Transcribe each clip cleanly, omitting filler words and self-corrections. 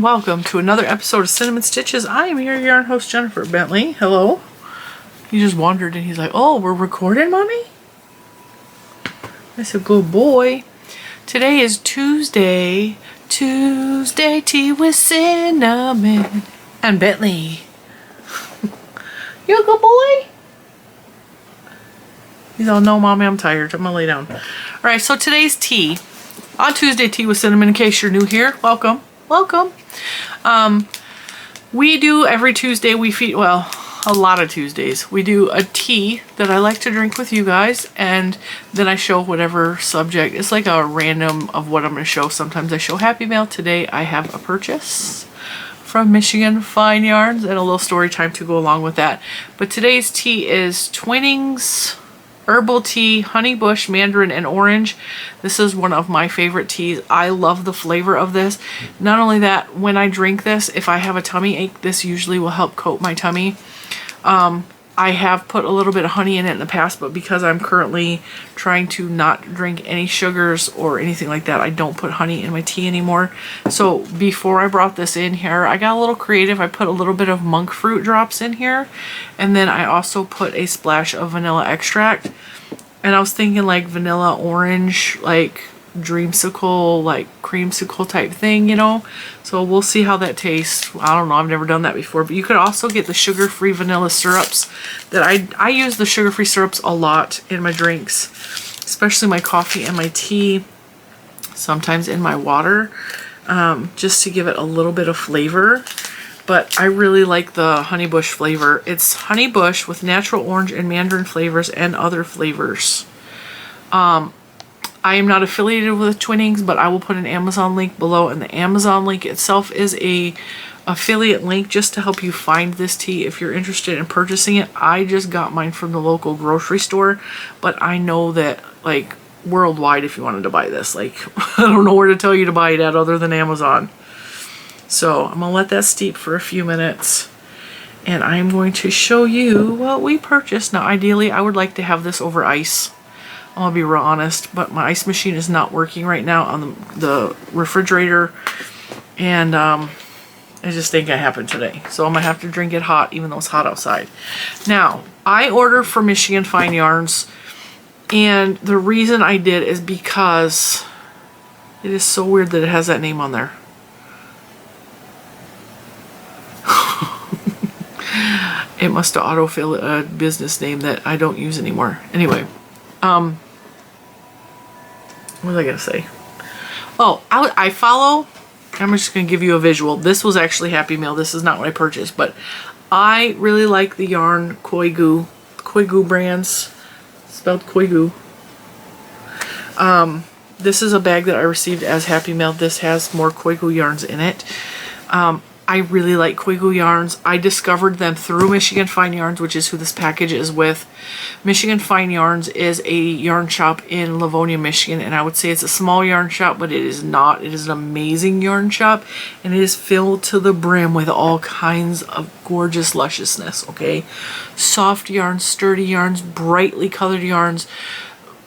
and welcome to another episode of Cinnamon Stitches. I am your yarn host, Jennifer Bentley. Hello. He just wandered and he's like, oh, we're recording, Mommy? I said, good boy. Today is Tuesday. Tuesday tea with Cinnamon and Bentley. You a good boy? He's all, no, Mommy, I'm tired. I'm gonna lay down. Alright, so today's tea. On Tuesday Tea with Cinnamon, in case you're new here, welcome. Welcome. We do every Tuesday, we feed, well, a lot of Tuesdays, we do a tea that I like to drink with you guys, and then I show whatever subject. It's like a random of what I'm going to show. Sometimes I show Happy Mail. Today I have a purchase from Michigan Fine Yarns and a little story time to go along with that. But today's tea is Twinings Herbal Tea, Honey Bush, Mandarin, and Orange. This is one of my favorite teas. I love the flavor of this. Not only that, when I drink this, if I have a tummy ache, this usually will help coat my tummy. I have put a little bit of honey in it in the past, but because I'm currently trying to not drink any sugars or anything like that, I don't put honey in my tea anymore. So before I brought this in here, I got a little creative. I put a little bit of monk fruit drops in here, and then I also put a splash of vanilla extract. And I was thinking like vanilla orange, like dreamsicle, like creamsicle type thing, you know. So we'll see how that tastes. I don't know, I've never done that before. But you could also get the sugar-free vanilla syrups. That I use the sugar-free syrups a lot in my drinks, especially my coffee and my tea, sometimes in my water, just to give it a little bit of flavor. But I really like the Honey Bush flavor. It's Honey Bush with natural orange and mandarin flavors and other flavors. I am not affiliated with Twinings, but I will put an Amazon link below, and the Amazon link itself is a affiliate link just to help you find this tea if you're interested in purchasing it. I just got mine from the local grocery store, but I know that like worldwide, if you wanted to buy this, like I don't know where to tell you to buy it at other than Amazon. So I'm gonna let that steep for a few minutes, and I'm going to show you what we purchased. Now ideally I would like to have this over ice. I'll be real honest, but my ice machine is not working right now on the refrigerator, and I just think it happened today. So I'm gonna have to drink it hot, even though it's hot outside. Now, I ordered from Michigan Fine Yarns, and the reason I did is because it is so weird that it has that name on there. It must have autofilled a business name that I don't use anymore. Anyway. What was I gonna say? Oh, I follow, I'm just gonna give you a visual. This was actually Happy Mail. This is not what I purchased, but I really like the yarn Koigu. Koigu brands, spelled Koigu. This is a bag that I received as Happy Mail. This has more Koigu yarns in it. I really like Koigu yarns. I discovered them through Michigan Fine Yarns, which is who this package is with. Michigan Fine Yarns is a yarn shop in Livonia, Michigan, and I would say it's a small yarn shop, but it is not. It is an amazing yarn shop, and it is filled to the brim with all kinds of gorgeous lusciousness, okay? Soft yarns, sturdy yarns, brightly colored yarns,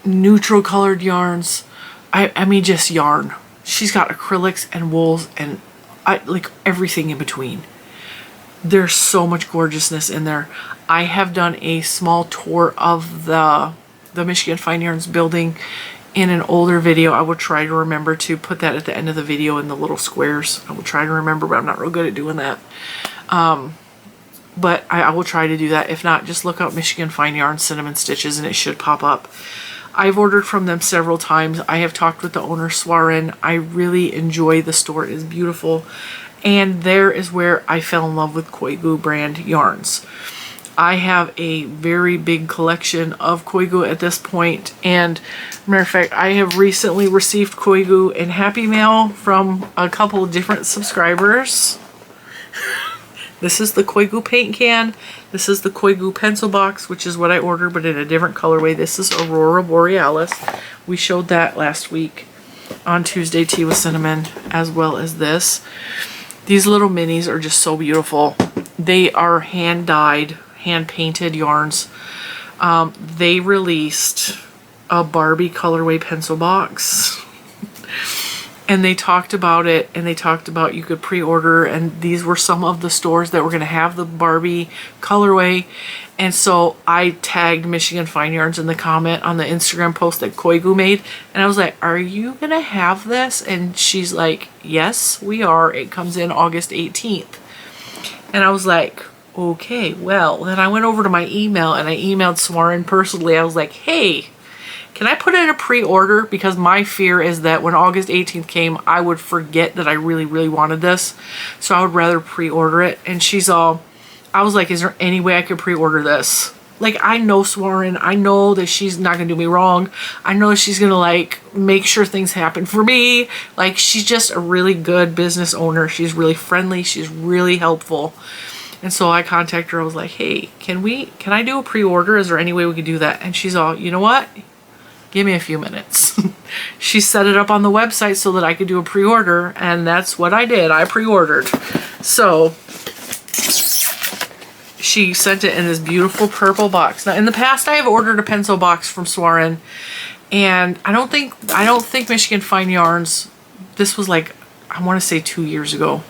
neutral colored yarns. I mean, just yarn. She's got acrylics and wools and like everything in between. There's so much gorgeousness in there. I have done a small tour of the Michigan Fine Yarns building in an older video. I will try to remember to put that at the end of the video in the little squares. I will try to remember, but I'm not real good at doing that. But I will try to do that. If not, just look up Michigan Fine Yarns Cinnamon Stitches and it should pop up. I've ordered from them several times. I have talked with the owner, Swarin. I really enjoy the store. It is beautiful. And there is where I fell in love with Koigu brand yarns. I have a very big collection of Koigu at this point. And matter of fact, I have recently received Koigu in Happy Mail from a couple of different subscribers. This is the Koigu paint can. This is the Koigu pencil box, which is what I ordered, but in a different colorway. This is Aurora Borealis. We showed that last week on Tuesday Tea with Cinnamon, as well as this. These little minis are just so beautiful. They are hand-dyed, hand-painted yarns. They released a Barbie colorway pencil box. And they talked about it, and they talked about you could pre-order, and these were some of the stores that were going to have the Barbie colorway. And so I tagged Michigan Fine Yarns in the comment on the Instagram post that Koigu made, and I was like, are you going to have this? And she's like, yes, we are. It comes in August 18th. And I was like, okay, well, then I went over to my email and I emailed Swarren personally. I was like, hey, can I put in a pre-order? Because my fear is that when August 18th came, I would forget that I really, really wanted this. So I would rather pre-order it. And she's all, I was like, is there any way I could pre-order this? Like, I know Swarren. I know that she's not going to do me wrong. I know she's going to, like, make sure things happen for me. Like, she's just a really good business owner. She's really friendly. She's really helpful. And so I contacted her. I was like, hey, can I do a pre-order? Is there any way we could do that? And she's all, you know what? Give me a few minutes. She set it up on the website so that I could do a pre-order, and that's what I did. I pre-ordered. So she sent it in this beautiful purple box. Now, in the past, I have ordered a pencil box from Swarren, and I don't think Michigan Fine Yarns, this was like, I want to say 2 years ago.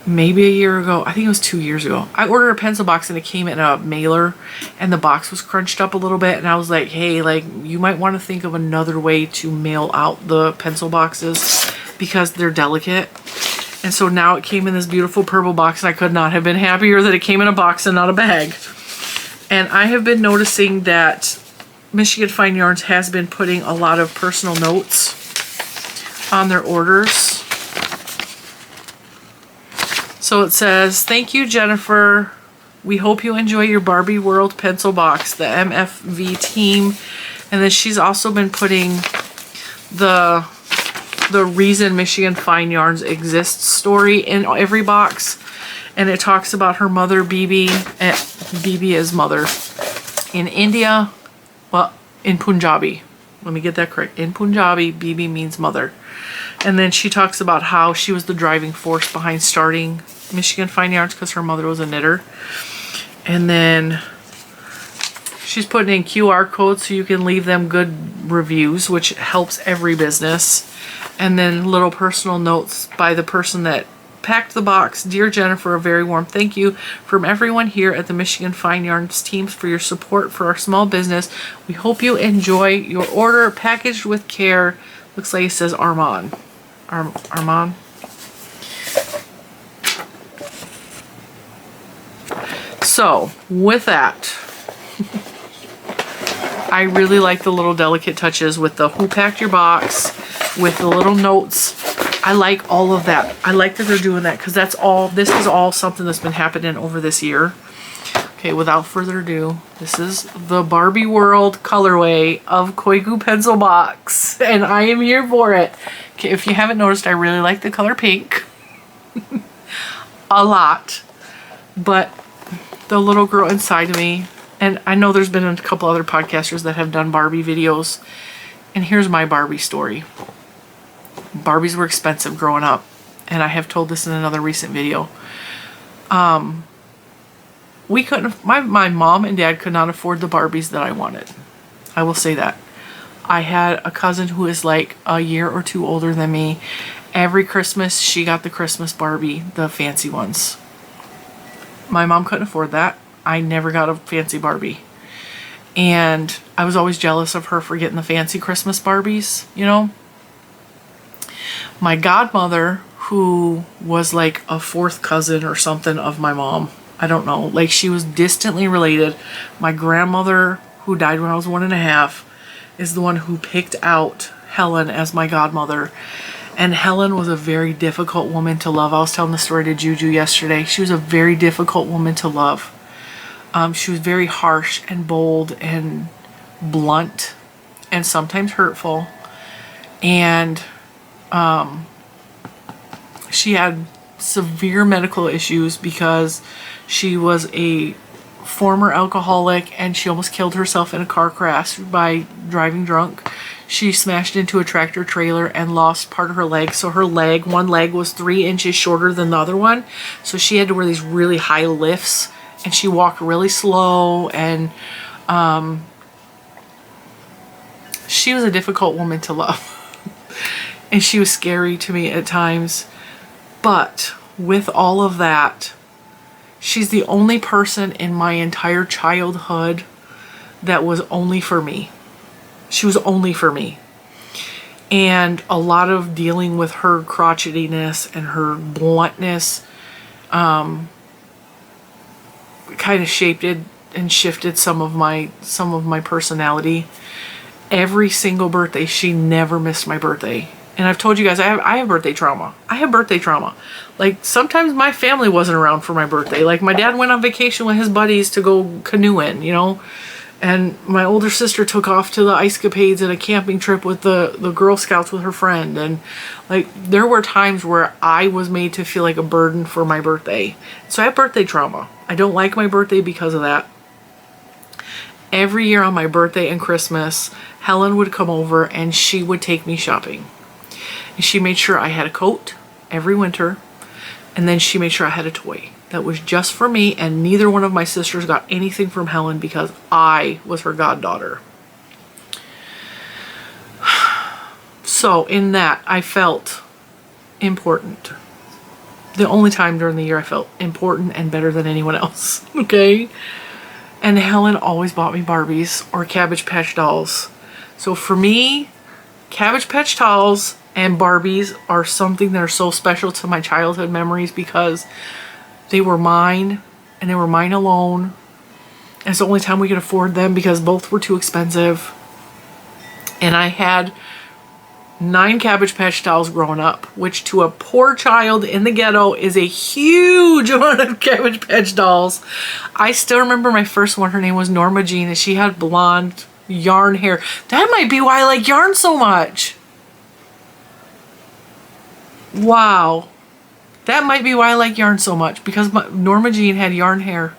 Maybe a year ago. I think it was 2 years ago. I ordered a pencil box and it came in a mailer and the box was crunched up a little bit, and I was like, hey, like, you might want to think of another way to mail out the pencil boxes because they're delicate. And so now it came in this beautiful purple box, and I could not have been happier that it came in a box and not a bag. And I have been noticing that Michigan Fine Yarns has been putting a lot of personal notes on their orders. So it says, thank you, Jennifer. We hope you enjoy your Barbie World pencil box, the MFV team. And then she's also been putting the reason Michigan Fine Yarns exists story in every box. And it talks about her mother, Bibi, and Bibi is mother in India, well, in Punjabi. Let me get that correct. In Punjabi, Bibi means mother. And then she talks about how she was the driving force behind starting Michigan Fine Yarns because her mother was a knitter. And then she's putting in QR codes so you can leave them good reviews, which helps every business. And then little personal notes by the person that packed the box. Dear Jennifer, a very warm thank you from everyone here at the Michigan Fine Yarns teams for your support for our small business. We hope you enjoy your order, packaged with care. Looks like it says Armand. Armand. So, with that, I really like the little delicate touches with the who packed your box, with the little notes. I like all of that. I like that they're doing that because this is all something that's been happening over this year. Okay, without further ado, this is the Barbie World colorway of Koigu pencil box, and I am here for it. Okay, if you haven't noticed, I really like the color pink a lot, but the little girl inside of me, and I know there's been a couple other podcasters that have done Barbie videos, and here's my Barbie story. Barbies were expensive growing up, and I have told this in another recent video. We couldn't, my mom and dad could not afford the Barbies that I wanted. I will say that. I had a cousin who is like a year or two older than me. Every Christmas, she got the Christmas Barbie, the fancy ones. My mom couldn't afford that. I never got a fancy Barbie. And I was always jealous of her for getting the fancy Christmas Barbies, you know? My godmother, who was like a fourth cousin or something of my mom, I don't know, like she was distantly related. My grandmother, who died when I was 1.5, is the one who picked out Helen as my godmother. And Helen was a very difficult woman to love. I was telling the story to Juju yesterday. She was a very difficult woman to love. She was very harsh and bold and blunt and sometimes hurtful. And she had severe medical issues because she was a former alcoholic, and she almost killed herself in a car crash by driving drunk. She smashed into a tractor trailer and lost part of her leg. So her leg, one leg was 3 inches shorter than the other one. So she had to wear these really high lifts, and she walked really slow, and she was a difficult woman to love. and she was scary to me at times. But with all of that, she's the only person in my entire childhood that was only for me. She was only for me. And a lot of dealing with her crotchetiness and her bluntness kind of shaped it and shifted some of my personality. Every single birthday, she never missed my birthday. And I've told you guys, I have birthday trauma. I have birthday trauma. Like, sometimes my family wasn't around for my birthday. Like, my dad went on vacation with his buddies to go canoeing, you know. And my older sister took off to the Ice Capades and a camping trip with the Girl Scouts with her friend. And, like, there were times where I was made to feel like a burden for my birthday. So I have birthday trauma. I don't like my birthday because of that. Every year on my birthday and Christmas, Helen would come over and she would take me shopping. And she made sure I had a coat every winter. And then she made sure I had a toy that was just for me. And neither one of my sisters got anything from Helen because I was her goddaughter. So in that, I felt important. The only time during the year I felt important and better than anyone else. Okay? And Helen always bought me Barbies or Cabbage Patch dolls. So for me, Cabbage Patch dolls and Barbies are something that are so special to my childhood memories because they were mine and they were mine alone. And it's the only time we could afford them because both were too expensive. And I had 9 Cabbage Patch dolls growing up, which to a poor child in the ghetto is a huge amount of Cabbage Patch dolls. I still remember my first one. Her name was Norma Jean, and she had blonde yarn hair. That might be why I like yarn so much. Wow. That might be why I like yarn so much, because Norma Jean had yarn hair.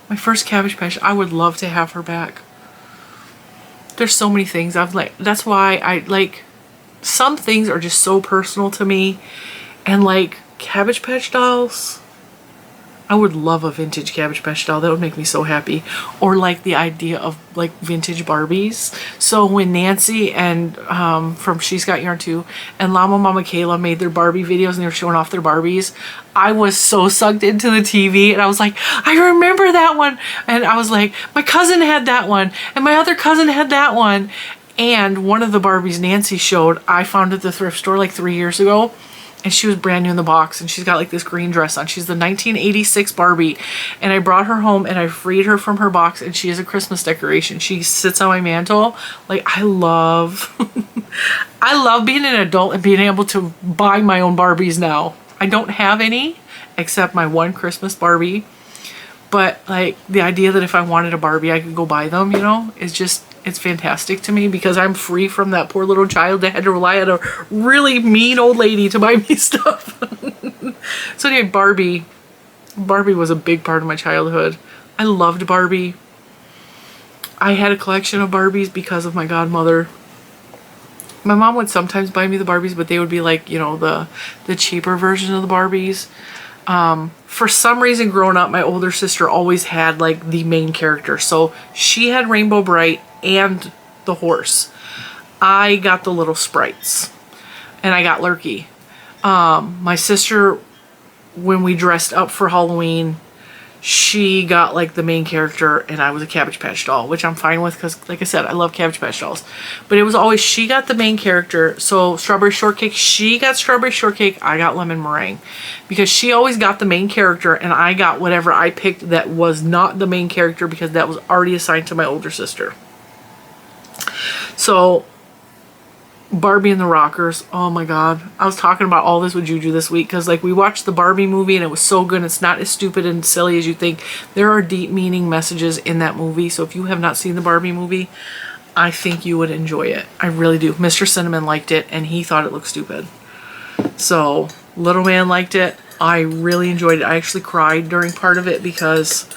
My first Cabbage Patch. I would love to have her back. There's so many things I've like. That's why I like. Some things are just so personal to me, and like Cabbage Patch dolls, I would love a vintage Cabbage Patch doll. That would make me so happy. Or like the idea of like vintage Barbies. So when Nancy and from She's Got Yarn Too and Llama Mama Kayla made their Barbie videos and they were showing off their Barbies, I was so sucked into the TV and I was like, I remember that one. And I was like, my cousin had that one and my other cousin had that one. And one of the Barbies Nancy showed, I found at the thrift store like 3 years ago. And she was brand new in the box. And she's got like this green dress on. She's the 1986 Barbie. And I brought her home and I freed her from her box. And she is a Christmas decoration. She sits on my mantle. Like, I love... I love being an adult and being able to buy my own Barbies now. I don't have any. Except my one Christmas Barbie. But like the idea that if I wanted a Barbie I could go buy them, you know, is just... It's fantastic to me because I'm free from that poor little child that had to rely on a really mean old lady to buy me stuff. So anyway, Barbie was a big part of my childhood. I loved Barbie. I had a collection of Barbies because of my godmother. My mom would sometimes buy me the Barbies, but they would be like, you know, the cheaper version of the Barbies. For some reason growing up, my older sister always had like the main character. So she had Rainbow Bright and the horse. I got the little sprites and I got Lurky. My sister, when we dressed up for Halloween, she got like the main character and I was a Cabbage Patch doll, which I'm fine with because like I said, I love Cabbage Patch dolls. But it was always she got the main character. So Strawberry Shortcake, she got Strawberry Shortcake, I got Lemon Meringue. Because she always got the main character and I got whatever I picked that was not the main character because that was already assigned to my older sister. So Barbie and the Rockers, oh my god. I was talking about all this with Juju this week because like we watched the Barbie movie and it was so good. It's not as stupid and silly as you think. There are deep meaning messages in that movie. So if you have not seen the Barbie movie, I think you would enjoy it. I really do. Mr. Cinnamon liked it and he thought it looked stupid. So Little Man liked it. I really enjoyed it. I actually cried during part of it because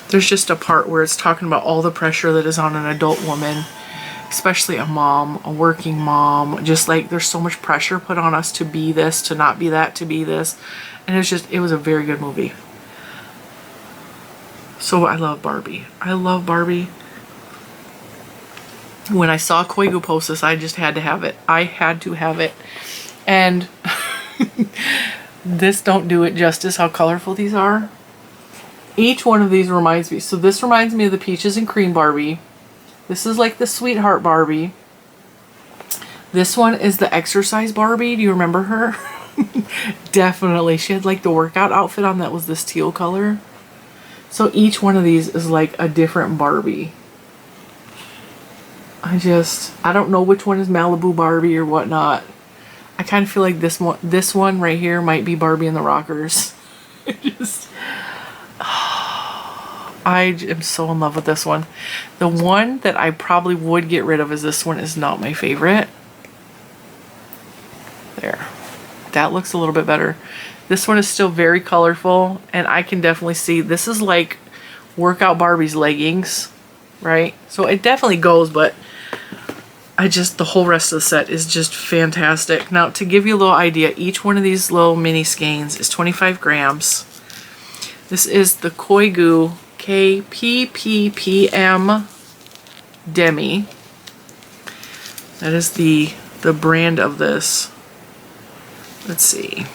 there's just a part where it's talking about all the pressure that is on an adult woman, especially a mom, a working mom. Just like there's so much pressure put on us to be this, to not be that, to be this. And it was a very good movie. So I love Barbie. I love Barbie. when I saw Koigu post this, I just had to have it. I had to have it. And this don't do it justice how colorful these are. Each one of these reminds me. So this reminds me of the Peaches and Cream Barbie. This is like the Sweetheart Barbie. This one is the Exercise Barbie. Do you remember her? Definitely. She had like the workout outfit on that was this teal color. So each one of these is like a different Barbie. I don't know which one is Malibu Barbie or whatnot. I kind of feel like this one right here might be Barbie and the Rockers. I am so in love with this one. The one that I probably would get rid of is this one is not my favorite. There. That looks a little bit better. This one is still very colorful, and I can definitely see this is like Workout Barbie's leggings, right? So it definitely goes, but the whole rest of the set is just fantastic. Now, to give you a little idea, each one of these little mini skeins is 25 grams. This is the Koigu KPPPM Demi. That is the brand of this. Let's see.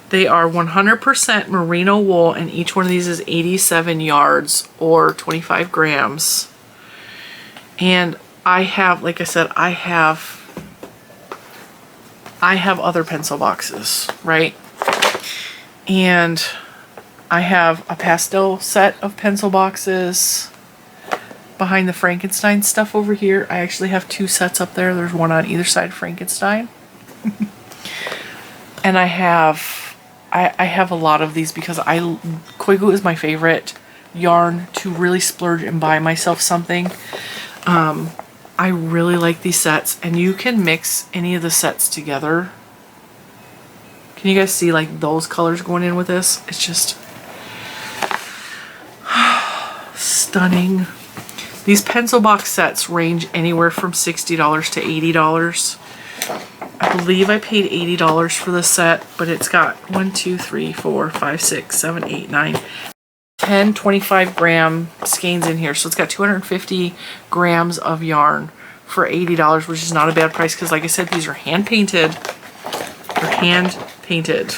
They are 100% merino wool, and each one of these is 87 yards or 25 grams. And I have, like I said, I have other pencil boxes, right? And I have a pastel set of pencil boxes behind the Frankenstein stuff over here. I actually have 2 sets up there. There's one on either side of Frankenstein. And I have a lot of these because Koigu is my favorite yarn to really splurge and buy myself something. I really like these sets, and you can mix any of the sets together. Can you guys see like those colors going in with this? It's just stunning. These pencil box sets range anywhere from $60 to $80. I believe I paid $80 for this set, but it's got 1, 2, 3, 4, 5, 6, 7, 8, 9, 10 25-gram skeins in here. So it's got 250 grams of yarn for $80, which is not a bad price because, like I said, these are hand painted. They're hand painted.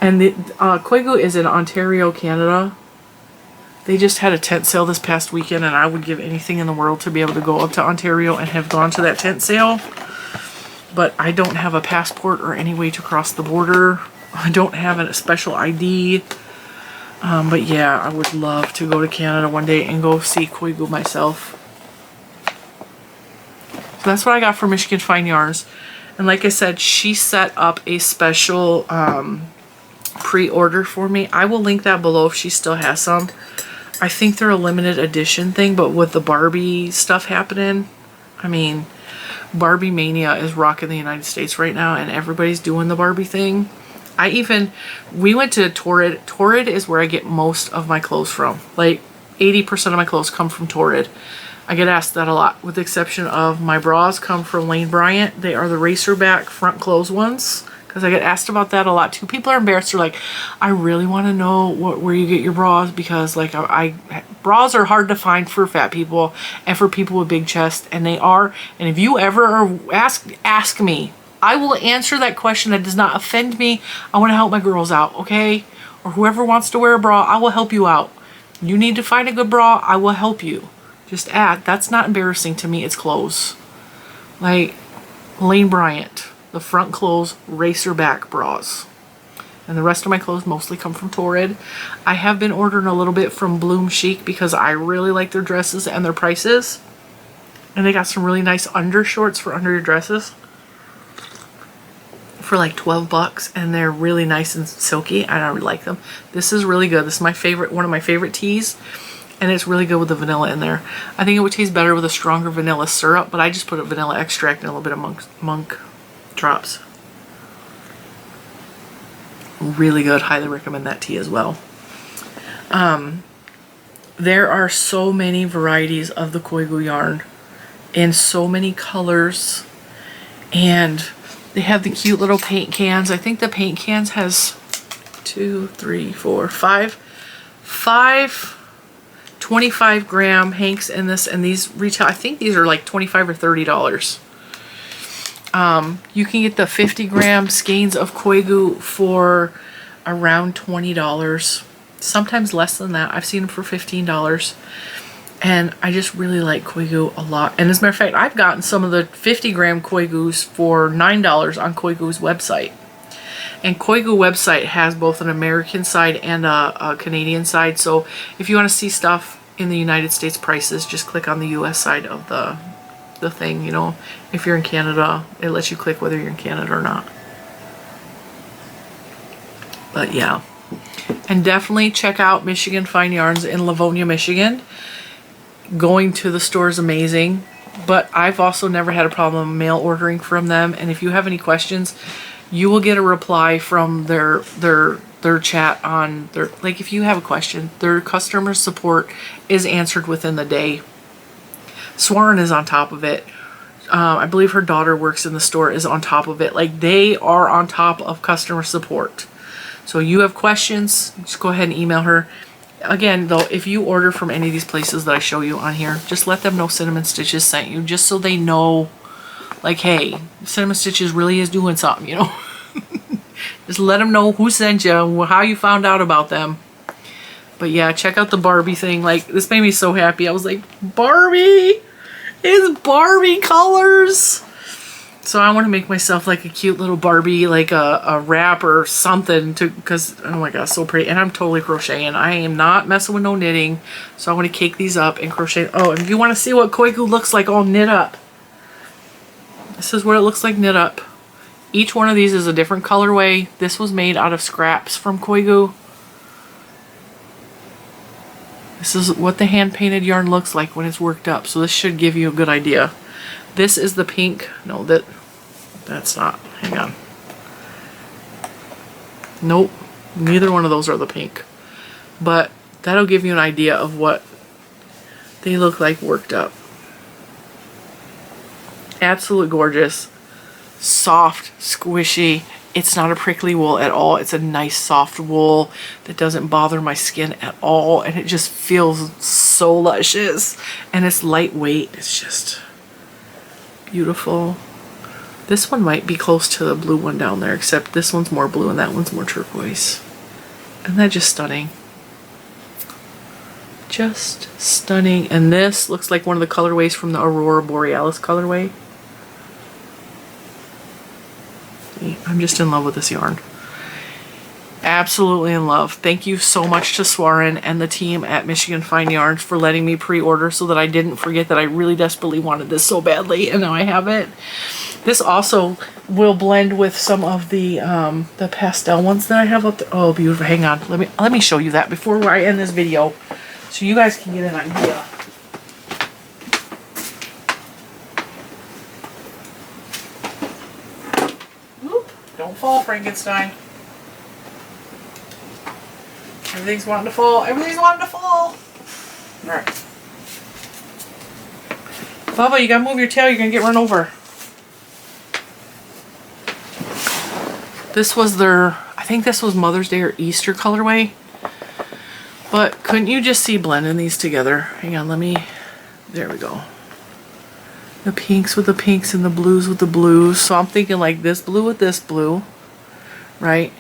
And the Koigu is in Ontario, Canada. They just had a tent sale this past weekend, and I would give anything in the world to be able to go up to Ontario and have gone to that tent sale. But I don't have a passport or any way to cross the border. I don't have a special ID. But yeah, I would love to go to Canada one day and go see Koigu myself. So that's what I got for Michigan Fine Yarns. And like I said, she set up a special pre-order for me. I will link that below if she still has some. I think they're a limited edition thing, but with the Barbie stuff happening, I mean, Barbie Mania is rocking the United States right now, and everybody's doing the Barbie thing. We went to Torrid. Torrid is where I get most of my clothes from. Like 80% of my clothes come from Torrid. I get asked that a lot, with the exception of my bras come from Lane Bryant. They are the racer back front close ones, because I get asked about that a lot too. People are embarrassed. They're like, I really want to know where you get your bras, because like bras are hard to find for fat people and for people with big chests, and they are. And if you ever ask me, I will answer that question. That does not offend me. I want to help my girls out, okay? Or whoever wants to wear a bra, I will help you out. You need to find a good bra, I will help you. Just add. That's not embarrassing to me. It's clothes. Like Lane Bryant, the front clothes racer back bras. And the rest of my clothes mostly come from Torrid. I have been ordering a little bit from Bloom Chic because I really like their dresses and their prices. And they got some really nice undershorts for under your dresses for like 12 bucks, and they're really nice and silky, and I really like them. This is really good. This is my favorite, one of my favorite teas, and it's really good with the vanilla in there. I think it would taste better with a stronger vanilla syrup, but I just put a vanilla extract and a little bit of monk drops. Really good. Highly recommend that tea as well. There are so many varieties of the Koigu yarn in so many colors, and they have the cute little paint cans. I think the paint cans has 5 25 gram hanks in this, and these retail, I think these are like $25 or $30. You can get the 50 gram skeins of Koigu for around $20. Sometimes less than that. I've seen them for $15. And I just really like Koigu a lot. And as a matter of fact, I've gotten some of the 50 gram Koigus for $9 on Koigu's website. And Koigu website has both an American side and a Canadian side. So if you want to see stuff in the United States prices, just click on the US side of the thing, you know. If you're in Canada, it lets you click whether you're in Canada or not. But yeah. And definitely check out Michigan Fine Yarns in Livonia, Michigan. Going to the store is amazing, but I've also never had a problem mail ordering from them. And if you have any questions, you will get a reply from their chat on their, like if you have a question, their customer support is answered within the day. Swarren is on top of it. I believe her daughter works in the store, is on top of it. Like, they are on top of customer support. So you have questions, just go ahead and email her. Again, though, if you order from any of these places that I show you on here, just let them know Cinnamon Stitches sent you, just so they know, like, hey, Cinnamon Stitches really is doing something, you know. Just let them know who sent you, how you found out about them. But yeah, check out the Barbie thing. Like, this made me so happy. I was like, Barbie! It's Barbie colors! So I want to make myself like a cute little Barbie, like a wrap or something, to, because, oh my gosh, so pretty. And I'm totally crocheting. I am not messing with no knitting. So I want to cake these up and crochet. Oh, and if you want to see what Koigu looks like all knit up, this is what it looks like knit up. Each one of these is a different colorway. This was made out of scraps from Koigu. This is what the hand-painted yarn looks like when it's worked up. So this should give you a good idea. This is the pink. No, that's not. Hang on. Nope. Neither one of those are the pink. But that'll give you an idea of what they look like worked up. Absolute gorgeous. Soft, squishy. It's not a prickly wool at all. It's a nice soft wool that doesn't bother my skin at all. And it just feels so luscious. And it's lightweight. It's just beautiful. This one might be close to the blue one down there, except this one's more blue and that one's more turquoise. Isn't that just stunning? Just stunning. And this looks like one of the colorways from the Aurora Borealis colorway. I'm just in love with this yarn. Absolutely in love. Thank you so much to Swarren and the team at Michigan Fine Yarns for letting me pre-order so that I didn't forget that I really desperately wanted this so badly, and now I have it. This also will blend with some of the pastel ones that I have up there. Oh, beautiful. Hang on. Let me show you that before I end this video so you guys can get an idea. Oop, don't fall, Frankenstein. Everything's wanting to fall. Everything's wanting to fall. Alright. Bubba, you gotta move your tail. You're gonna get run over. This was their, I think this was Mother's Day or Easter colorway. But couldn't you just see blending these together? Hang on, there we go. The pinks with the pinks and the blues with the blues. So I'm thinking like this blue with this blue. Right?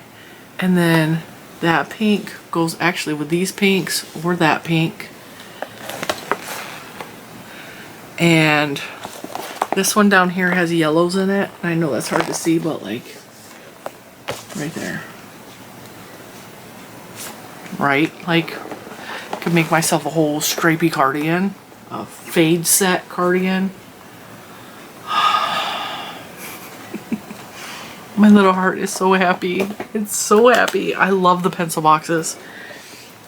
And then that pink goes actually with these pinks or that pink. And this one down here has yellows in it. I know that's hard to see, but like right there. Right? Like, I could make myself a whole stripy cardigan. A fade set cardigan. My little heart is so happy. It's so happy. I love the pencil boxes.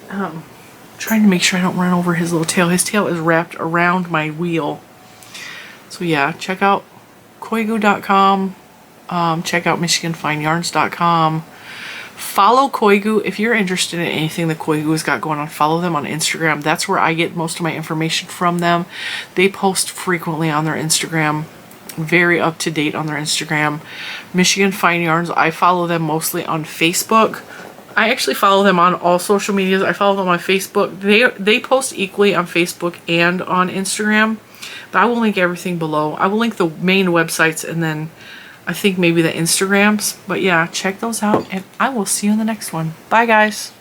Trying to make sure I don't run over his little tail. His tail is wrapped around my wheel. So yeah, check out Koigu.com. Check out MichiganFineYarns.com. Follow Koigu if you're interested in anything that Koigu has got going on. Follow them on Instagram. That's where I get most of my information from them. They post frequently on their Instagram. Very up to date on their Instagram. Michigan Fine Yarns, I follow them mostly on Facebook. I actually follow them on all social medias. I follow them on Facebook. They post equally on Facebook and on Instagram. But I will link everything below. I will link the main websites and then I think maybe the Instagrams. But yeah, check those out and I will see you in the next one. Bye guys.